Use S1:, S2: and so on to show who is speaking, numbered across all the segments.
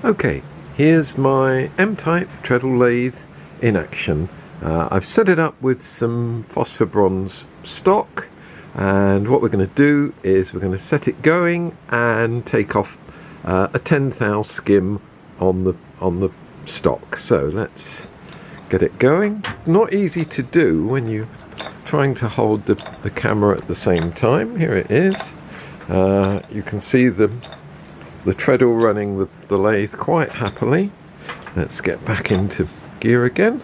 S1: Okay, here's my M-type treadle lathe in action. I've set it up with some phosphor bronze stock, and what we're going to do is we're going to set it going and take off a 10 thou skim on the stock. So let's get it going. Not easy to do when you're trying to hold the camera at the same time. Here it is. You can see the treadle running the lathe quite happily. Let's get back into gear again,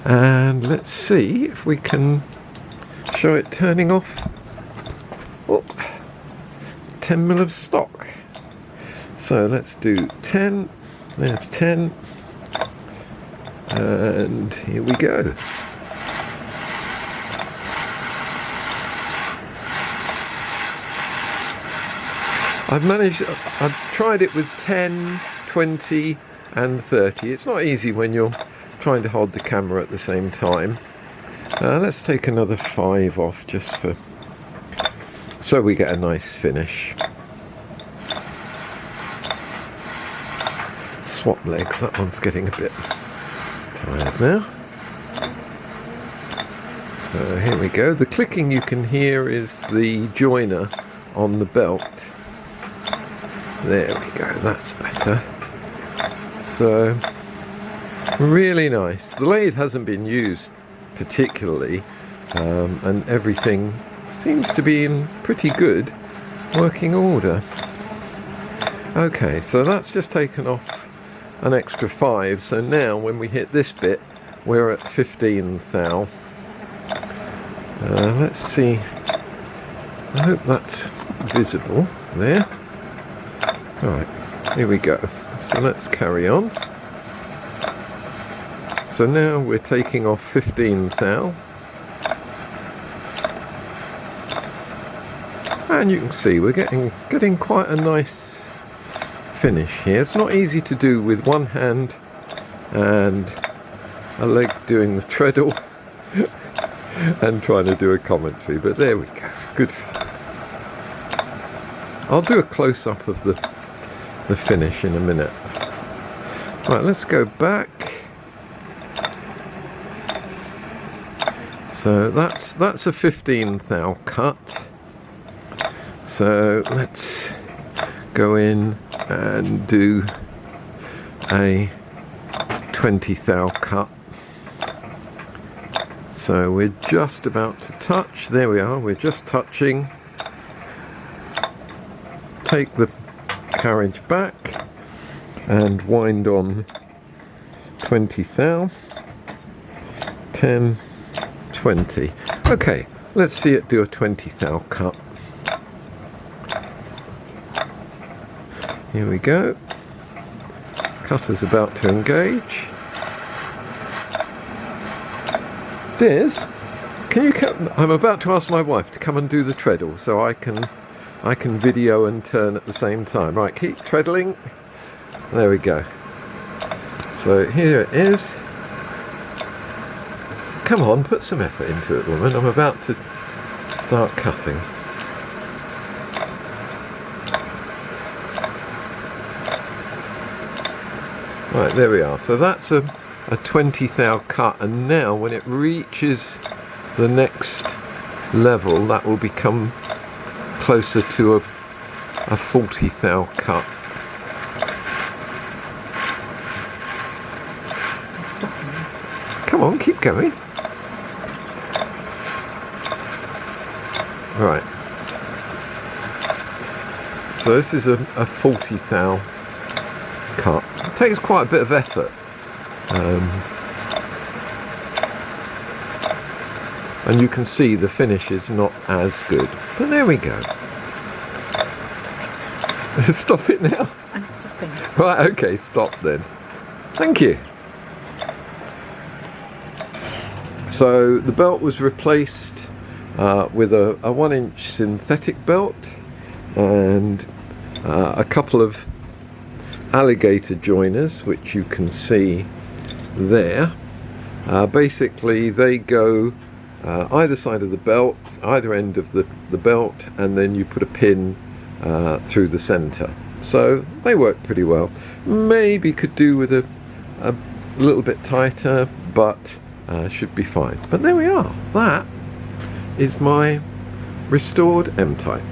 S1: and let's see if we can show it turning off 10 mil of stock. So let's do 10. There's 10, and here we go. I've tried it with 10, 20 and 30. It's not easy when you're trying to hold the camera at the same time. Let's take another 5 off just so we get a nice finish. Swap legs, that one's getting a bit tired now. So here we go. The clicking you can hear is the joiner on the belt. There we go, that's better. So, really nice. The lathe hasn't been used particularly, and everything seems to be in pretty good working order. Okay, so that's just taken off an extra 5, so now when we hit this bit, we're at 15 thou. Let's see, I hope that's visible there. Right, here we go. So let's carry on. So now we're taking off 15 thou. And you can see we're getting quite a nice finish here. It's not easy to do with one hand and a leg doing the treadle and trying to do a commentary, but there we go. Good. I'll do a close-up of the finish in a minute. Right, let's go back. So that's a 15 thou cut. So let's go in and do a 20 thou cut. So we're just about to touch. There we are, we're just touching. Take the carriage back and wind on 20 thou, 10, 20. Okay, let's see it do a 20 thou cut. Here we go. Cutter's about to engage. Des, can you come? I'm about to ask my wife to come and do the treadle so I can video and turn at the same time. Right, keep treadling. There we go. So here it is. Come on, put some effort into it, woman. I'm about to start cutting. Right, there we are. So that's a 20 thou cut, and now when it reaches the next level, that will become closer to a 40 thou cut. Come on, keep going. Right. So this is a 40 thou cut. It takes quite a bit of effort. And you can see the finish is not as good. But there we go. Stop it now.
S2: I'm stopping.
S1: Right, okay, stop then. Thank you. So the belt was replaced with a 1-inch synthetic belt and a couple of alligator joiners, which you can see there. Basically they go either side of the belt, either end of the belt, and then you put a pin through the center. so they work pretty well. Maybe could do with a little bit tighter, but should be fine. But there we are. That is my restored M-Type.